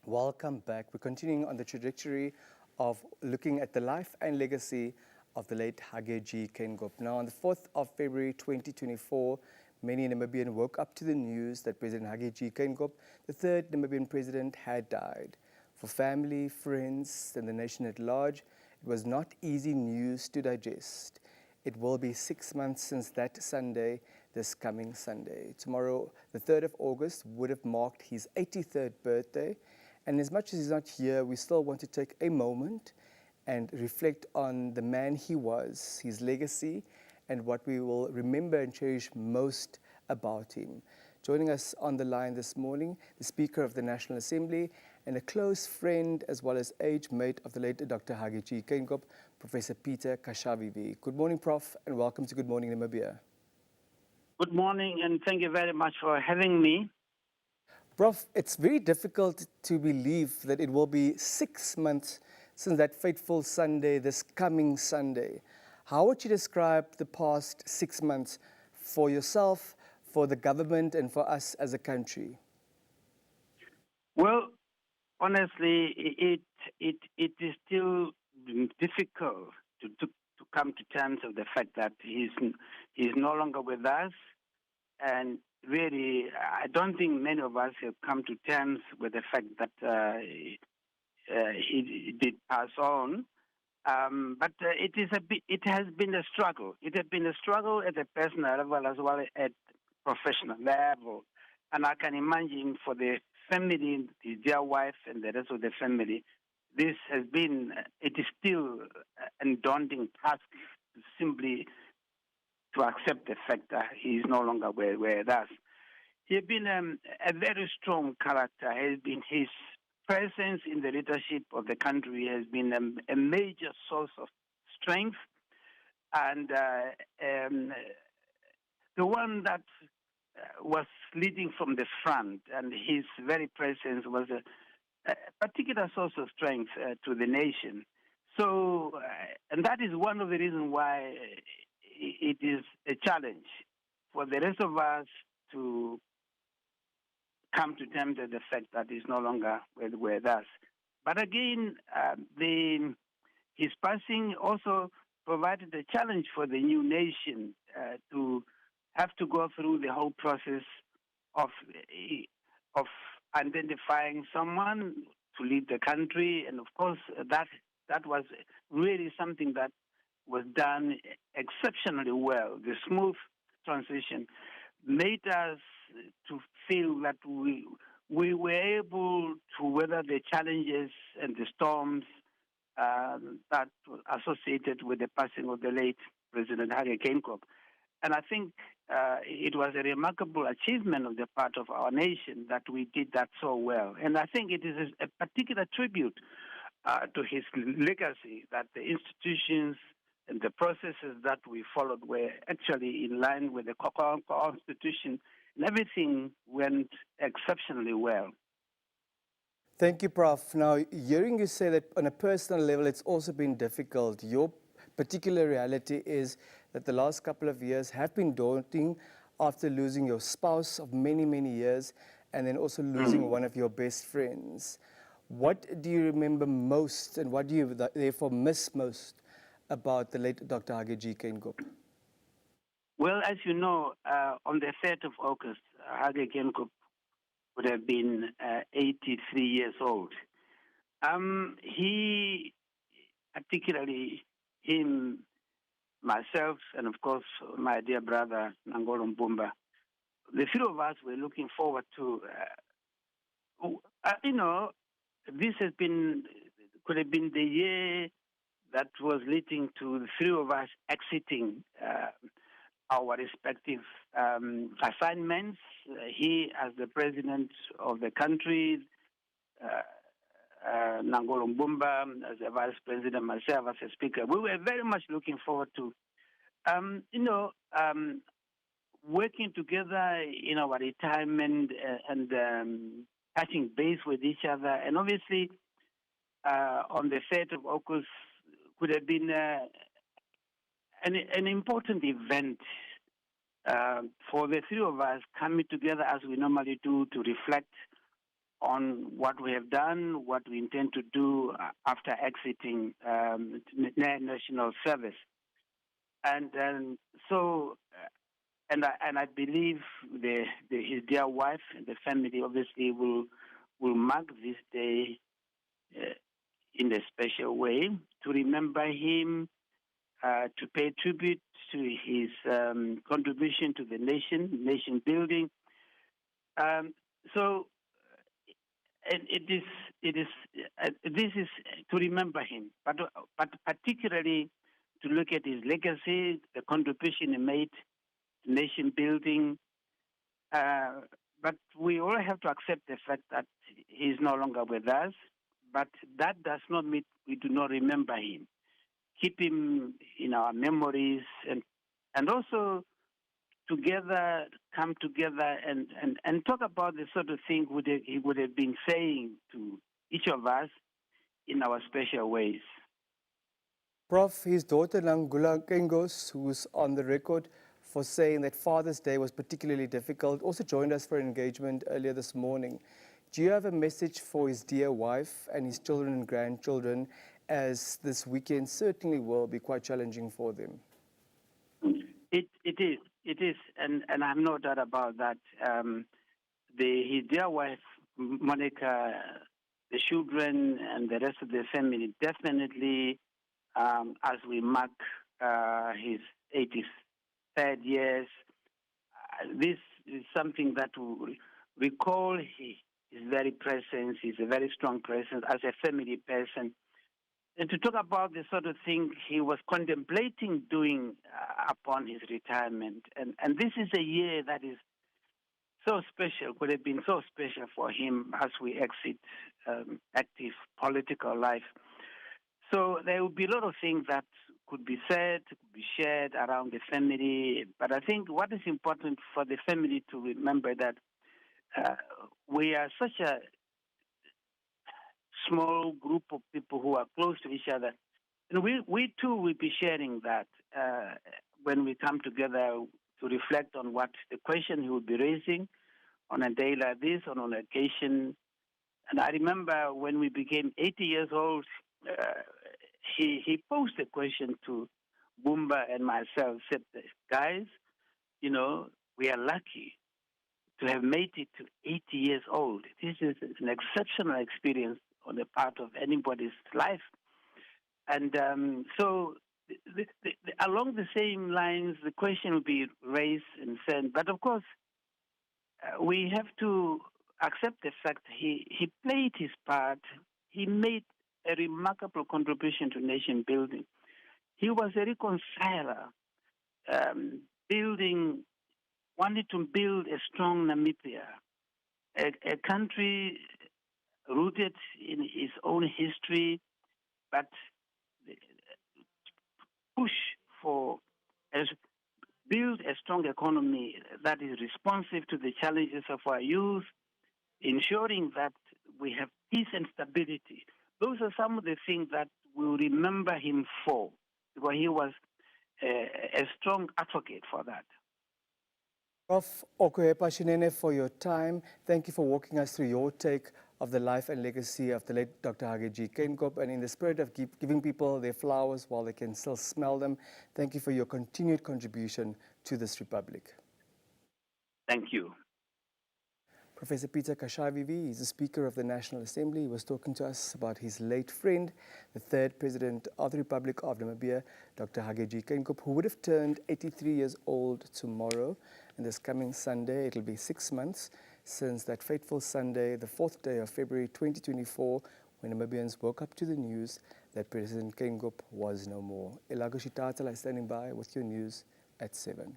Welcome back. We're continuing on the trajectory of looking at the life and legacy of the late Hage Geingob. Now, on the 4th of February 2024, many Namibians woke up to the news that President Hage Geingob, the third Namibian president, had died. For family, friends, and the nation at large, it was not easy news to digest. It will be 6 months since that Sunday, this coming Sunday. Tomorrow, the 3rd of August, would have marked his 83rd birthday. And as much as he's not here, we still want to take a moment and reflect on the man he was, his legacy, and what we will remember and cherish most about him. Joining us on the line this morning, the Speaker of the National Assembly and a close friend as well as age mate of the late Dr. Hage Geingob, Professor Peter Katjavivi. Good morning, Prof, and welcome to Good Morning Namibia. Good morning, and thank you very much for having me. Prof, it's very difficult to believe that it will be 6 months since that fateful Sunday, this coming Sunday. How would you describe the past 6 months for yourself, for the government, and for us as a country? Well, honestly, it is still difficult to come to terms with the fact that he's no longer with us, and really, I don't think many of us have come to terms with the fact that he did pass on. But it has been a struggle. It has been a struggle at a personal level as well as at professional level. And I can imagine for the family, his dear wife and the rest of the family, it is still a daunting task simply to accept the fact that he is no longer with us. He has been a very strong character. His presence in the leadership of the country has been a major source of strength, and the one that was leading from the front, and his very presence was a particular source of strength to the nation. So, and that is one of the reasons why it is a challenge for the rest of us to come to terms with the fact that he's no longer with us. But again, his passing also provided a challenge for the new nation to have to go through the whole process of identifying someone to lead the country, and of course that was really something that was done exceptionally well. The smooth transition made us to feel that we were able to weather the challenges and the storms that were associated with the passing of the late President Hage Geingob. And I think it was a remarkable achievement on the part of our nation that we did that so well. And I think it is a particular tribute to his legacy that the institutions and the processes that we followed were actually in line with the Constitution, and everything went exceptionally well. Thank you, Prof. Now, hearing you say that on a personal level, it's also been difficult. Your particular reality is that the last couple of years have been daunting after losing your spouse of many, many years and then also losing one of your best friends. What do you remember most and what do you therefore miss most about the late Dr. Hage Geingob? Well, as you know, on the 3rd of August, Hage Geingob would have been 83 years old. He, particularly him, myself, and of course my dear brother Nangolo Mbumba, the three of us were looking forward to, this could have been the year that was leading to the three of us exiting our respective assignments. He as the president of the country, Nangolo Mbumba as the vice president, myself as a speaker. We were very much looking forward to, working together in our retirement and touching base with each other. And obviously, on the 3rd of August could have been an important event for the three of us coming together as we normally do to reflect on what we have done, what we intend to do after exiting national service. And I believe his dear wife and the family obviously will mark this day in a special way to remember him, to pay tribute to his contribution to the nation building. And this is to remember him, but particularly to look at his legacy, the contribution he made to nation building. But we all have to accept the fact that he is no longer with us. But that does not mean we do not remember him. Keep him in our memories, and also together, come together and talk about the sort of thing he would have been saying to each of us in our special ways. Prof, his daughter Nangula Kengos, who's on the record for saying that Father's Day was particularly difficult, also joined us for an engagement earlier this morning. Do you have a message for his dear wife and his children and grandchildren, as this weekend certainly will be quite challenging for them? It is, and I'm no doubt about that. His dear wife, Monica, the children, and the rest of the family definitely, as we mark his 83rd years, this is something that will recall his very presence. He's a very strong presence as a family person. And to talk about the sort of thing he was contemplating doing upon his retirement. And this is a year that is so special, could have been so special for him as we exit active political life. So there will be a lot of things that could be said, could be shared around the family. But I think what is important for the family to remember that we are such a small group of people who are close to each other. And we too will be sharing that when we come together to reflect on what the question he will be raising on a day like this, on an occasion. And I remember when we became 80 years old, he posed a question to Bumba and myself, said, guys, you know, we are lucky to have made it to 80 years old. This is an exceptional experience on the part of anybody's life. And so along the same lines, the question will be raised and said, but of course, we have to accept the fact he played his part. He made a remarkable contribution to nation building. He was a reconciler, wanted to build a strong Namibia, a country rooted in its own history, but push for build a strong economy that is responsive to the challenges of our youth, ensuring that we have peace and stability. Those are some of the things that we'll remember him for, because he was a strong advocate for that. Prof. Okuhepa Shinene, for your time. Thank you for walking us through your take of the life and legacy of the late Dr. Hage Geingob. And in the spirit of giving people their flowers while they can still smell them, thank you for your continued contribution to this republic. Thank you. Professor Peter Katjavivi is the Speaker of the National Assembly. He was talking to us about his late friend, the third President of the Republic of Namibia, Dr. Hage Geingob, who would have turned 83 years old tomorrow. And this coming Sunday, it'll be 6 months since that fateful Sunday, the 4th day of February 2024, when Namibians woke up to the news that President Geingob was no more. Elago Shitatala is standing by with your news at 7.